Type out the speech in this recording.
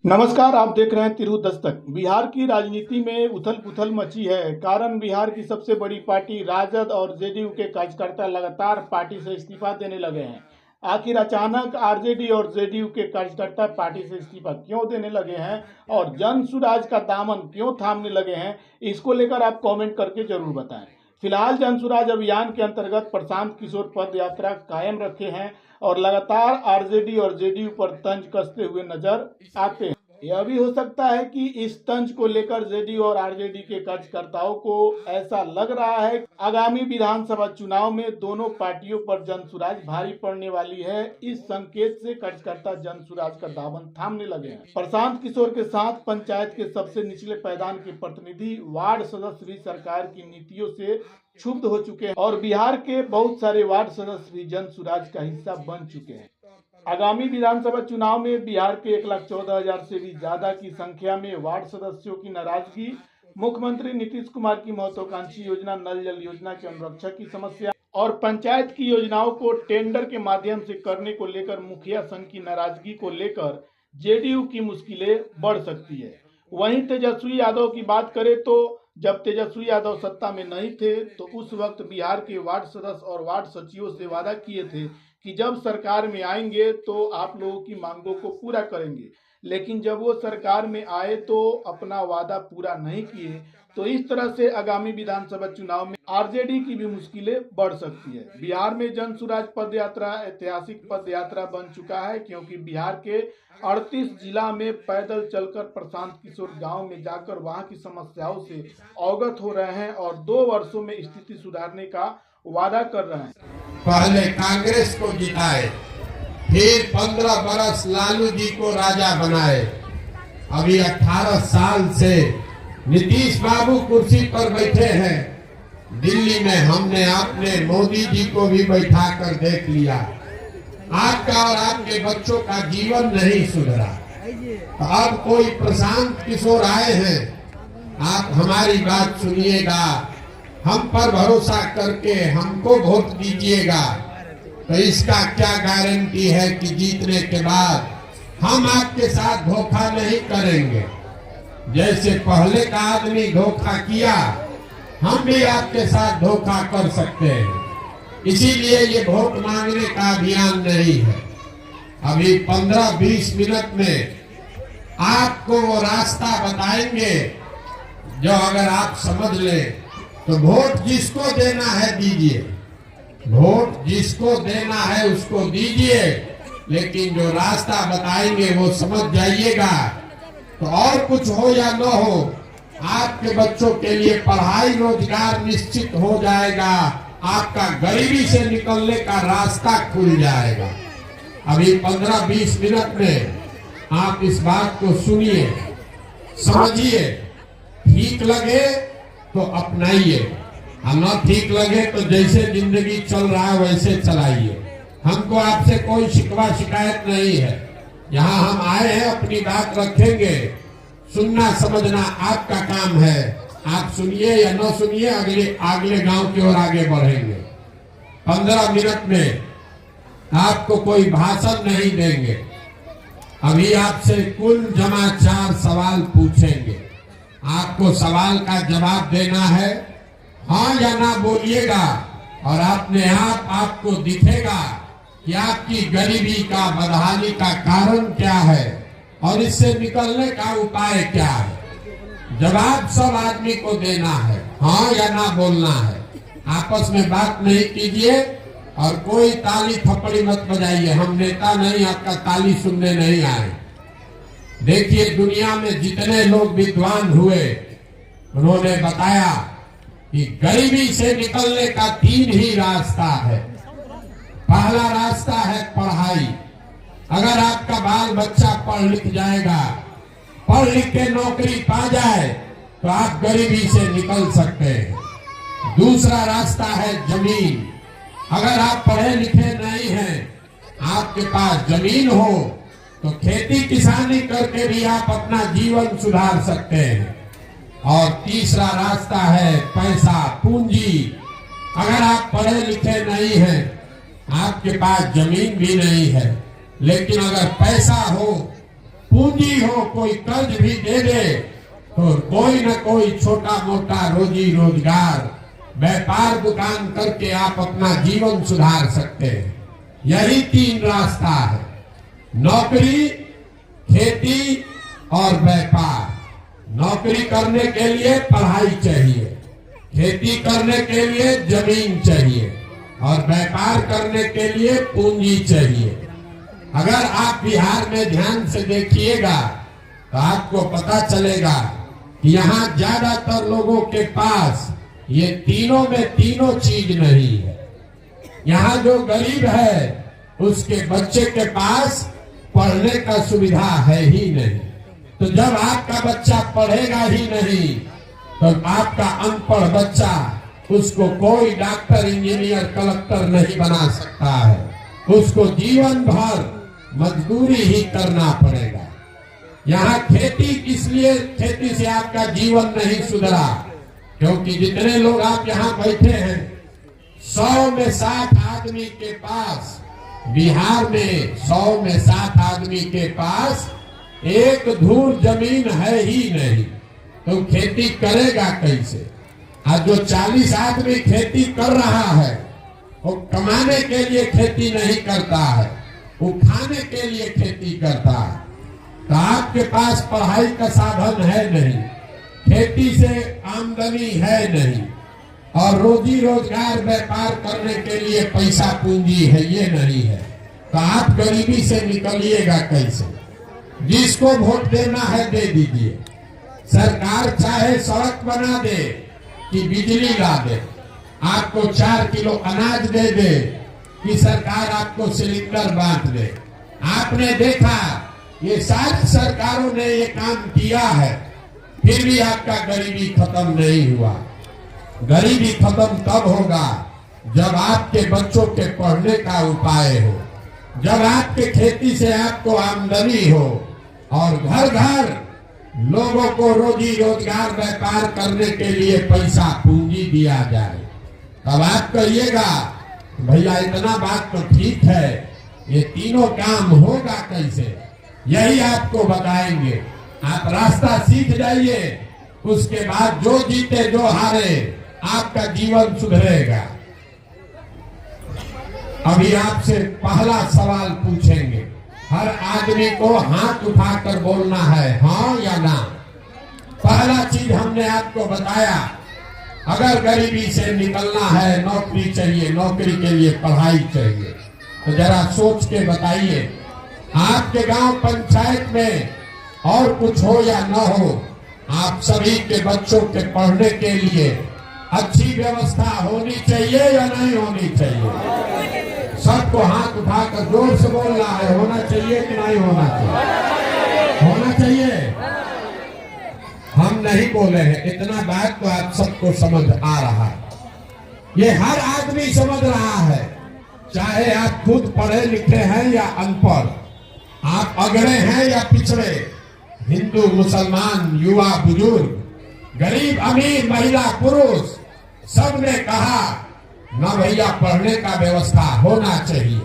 नमस्कार, आप देख रहे हैं तिरहुत दस्तक। बिहार की राजनीति में उथल-पुथल मची है। कारण बिहार की सबसे बड़ी पार्टी राजद और जेडीयू के कार्यकर्ता लगातार पार्टी से इस्तीफा देने लगे हैं। आखिर अचानक आरजेडी और जेडीयू के कार्यकर्ता पार्टी से इस्तीफा क्यों देने लगे हैं और जन सुराज का दामन क्यों थामने लगे हैं, इसको लेकर आप कमेंट करके जरूर बताएं। फिलहाल जन सुराज अभियान के अंतर्गत प्रशांत किशोर पद यात्रा कायम रखे हैं और लगातार आरजेडी और जेडीयू पर तंज कसते हुए नजर आते हैं। यह भी हो सकता है कि इस तंज को लेकर जेडीयू और आरजेडी के कार्यकर्ताओं को ऐसा लग रहा है कि आगामी विधानसभा चुनाव में दोनों पार्टियों पर जनसुराज भारी पड़ने वाली है। इस संकेत से कार्यकर्ता जनसुराज का दामन थामने लगे हैं। प्रशांत किशोर के साथ पंचायत के सबसे निचले पायदान के प्रतिनिधि वार्ड सदस्य भी सरकार की नीतियों से क्षुब्ध हो चुके हैं और बिहार के बहुत सारे वार्ड सदस्य भी जनसुराज का हिस्सा बन चुके हैं। आगामी विधानसभा चुनाव में बिहार के 1,14,000 से भी ज्यादा की संख्या में वार्ड सदस्यों की नाराजगी, मुख्यमंत्री नीतीश कुमार की महत्वाकांक्षी योजना नल जल योजना के अनुरक्षक की समस्या और पंचायत की योजनाओं को टेंडर के माध्यम से करने को लेकर मुखिया संघ की नाराजगी को लेकर जेडीयू की मुश्किलें बढ़ सकती है। वहीं तेजस्वी यादव की बात करें तो जब तेजस्वी यादव सत्ता में नहीं थे तो उस वक्त बिहार के वार्ड सदस्य और वार्ड सचिवों से वादा किए थे कि जब सरकार में आएंगे तो आप लोगों की मांगों को पूरा करेंगे, लेकिन जब वो सरकार में आए तो अपना वादा पूरा नहीं किए। तो इस तरह से आगामी विधानसभा चुनाव में आरजेडी की भी मुश्किलें बढ़ सकती है। बिहार में जनसुराज पद यात्रा ऐतिहासिक पद यात्रा बन चुका है, क्योंकि बिहार के 38 जिला में पैदल चलकर प्रशांत किशोर गांव में जाकर वहां की समस्याओं से अवगत हो रहे हैं और 2 वर्षों में स्थिति सुधारने का वादा कर रहे हैं। पहले कांग्रेस को जिताए, फिर 15 बरस लालू जी को राजा बनाए। अभी 18 साल से नीतीश बाबू कुर्सी पर बैठे हैं। दिल्ली में हमने आपने मोदी जी को भी बैठा कर देख लिया। आपका और आपके बच्चों का जीवन नहीं सुधरा। तो अब कोई प्रशांत किशोर आए हैं, आप हमारी बात सुनिएगा, हम पर भरोसा करके हमको वोट दीजिएगा। तो इसका क्या गारंटी है कि जीतने के बाद हम आपके साथ धोखा नहीं करेंगे। जैसे पहले का आदमी धोखा किया, हम भी आपके साथ धोखा कर सकते हैं। इसीलिए ये वोट मांगने का अभियान नहीं है। अभी 15-20 मिनट में आपको वो रास्ता बताएंगे जो अगर आप समझ लें तो वोट जिसको देना है दीजिए, वोट जिसको देना है उसको दीजिए, लेकिन जो रास्ता बताएंगे वो समझ जाइएगा। तो और कुछ हो या न हो, आपके बच्चों के लिए पढ़ाई रोजगार निश्चित हो जाएगा, आपका गरीबी से निकलने का रास्ता खुल जाएगा। अभी 15-20 मिनट में आप इस बात को सुनिए, समझिए, ठीक लगे तो अपनाइए, और न ठीक लगे तो जैसे जिंदगी चल रहा है वैसे चलाइए। हमको आपसे कोई शिकवा शिकायत नहीं है। यहाँ हम आए हैं, अपनी बात रखेंगे। सुनना समझना आपका काम है। आप सुनिए या न सुनिए, अगले गांव की ओर आगे बढ़ेंगे। 15 मिनट में आपको कोई भाषण नहीं देंगे। अभी आपसे कुल जमा 4 सवाल पूछेंगे। आपको सवाल का जवाब देना है, हाँ या ना बोलिएगा, और अपने आप आपको दिखेगा कि आपकी गरीबी का, बदहाली का कारण क्या है और इससे निकलने का उपाय क्या है। जवाब सब आदमी को देना है, हाँ या ना बोलना है। आपस में बात नहीं कीजिए और कोई ताली थप्पड़ी मत बजाइए। हम नेता नहीं, आपका ताली सुनने नहीं आए। देखिए, दुनिया में जितने लोग विद्वान हुए उन्होंने बताया कि गरीबी से निकलने का 3 ही रास्ता है। पहला रास्ता है पढ़ाई। अगर आपका बाल बच्चा पढ़ लिख जाएगा, पढ़ लिख के नौकरी पा जाए तो आप गरीबी से निकल सकते हैं। दूसरा रास्ता है जमीन। अगर आप पढ़े लिखे नहीं हैं, आपके पास जमीन हो तो खेती किसानी करके भी आप अपना जीवन सुधार सकते हैं। और तीसरा रास्ता है पैसा, पूंजी। अगर आप पढ़े लिखे नहीं हैं, आपके पास जमीन भी नहीं है, लेकिन अगर पैसा हो पूंजी हो, कोई कर्ज भी दे दे तो कोई न कोई छोटा मोटा रोजी रोजगार, व्यापार दुकान करके आप अपना जीवन सुधार सकते हैं। यही 3 रास्ता है, नौकरी, खेती और व्यापार। नौकरी करने के लिए पढ़ाई चाहिए, खेती करने के लिए जमीन चाहिए और व्यापार करने के लिए पूंजी चाहिए। अगर आप बिहार में ध्यान से देखिएगा तो आपको पता चलेगा कि यहाँ ज्यादातर लोगों के पास ये तीनों में तीनों चीज नहीं है। यहाँ जो गरीब है उसके बच्चे के पास पढ़ने का सुविधा है ही नहीं। तो जब आपका बच्चा पढ़ेगा ही नहीं तो आपका अनपढ़ बच्चा, उसको कोई डॉक्टर, इंजीनियर, कलेक्टर नहीं बना सकता है। उसको जीवन भर मजदूरी ही करना पड़ेगा। यहाँ खेती, इसलिए खेती से आपका जीवन नहीं सुधरा क्योंकि जितने लोग आप यहाँ बैठे हैं 100 में 60 आदमी के पास, बिहार में 100 में 60 आदमी के पास एक धूर जमीन है ही नहीं। तो खेती करेगा कैसे? आज जो 40 आदमी खेती कर रहा है वो कमाने के लिए खेती नहीं करता है, वो खाने के लिए खेती करता है। तो आपके पास पढ़ाई का साधन है नहीं, खेती से आमदनी है नहीं और रोजी रोजगार व्यापार करने के लिए पैसा पूंजी है ये नहीं है, तो आप गरीबी से निकलिएगा कैसे? जिसको वोट देना है दे दीजिए। सरकार चाहे सड़क बना दे कि बिजली ला दे, आपको 4 किलो अनाज दे दे कि सरकार आपको सिलेंडर बांट दे। आपने देखा ये सारी सरकारों ने ये काम किया है, फिर भी आपका गरीबी खत्म नहीं हुआ। गरीबी खत्म तब होगा जब आपके बच्चों के पढ़ने का उपाय हो, जब आपके खेती से आपको आमदनी हो और घर घर लोगों को रोजी रोजगार व्यापार करने के लिए पैसा पूंजी दिया जाए। तब आप कहिएगा भैया इतना बात तो ठीक है, ये तीनों काम होगा कैसे? यही आपको बताएंगे। आप रास्ता सीख जाइए, उसके बाद जो जीते जो हारे आपका जीवन सुधरेगा। अभी आपसे पहला सवाल पूछेंगे, हर आदमी को हाथ उठाकर बोलना है हाँ या ना। पहला चीज हमने आपको बताया, अगर गरीबी से निकलना है नौकरी चाहिए, नौकरी के लिए पढ़ाई चाहिए। तो जरा सोच के बताइए, आपके गांव पंचायत में और कुछ हो या न हो, आप सभी के बच्चों के पढ़ने के लिए अच्छी व्यवस्था होनी चाहिए या नहीं होनी चाहिए? सबको हाथ उठाकर जोर से बोलना है, होना चाहिए कि नहीं होना चाहिए? होना चाहिए। हम नहीं बोले हैं, इतना बात तो आप सबको समझ आ रहा है। ये हर आदमी समझ रहा है, चाहे आप खुद पढ़े लिखे हैं या अनपढ़, आप अगड़े हैं या पिछड़े, हिंदू मुसलमान, युवा बुजुर्ग, गरीब अमीर, महिला पुरुष, सब ने कहा ना भैया पढ़ने का व्यवस्था होना चाहिए।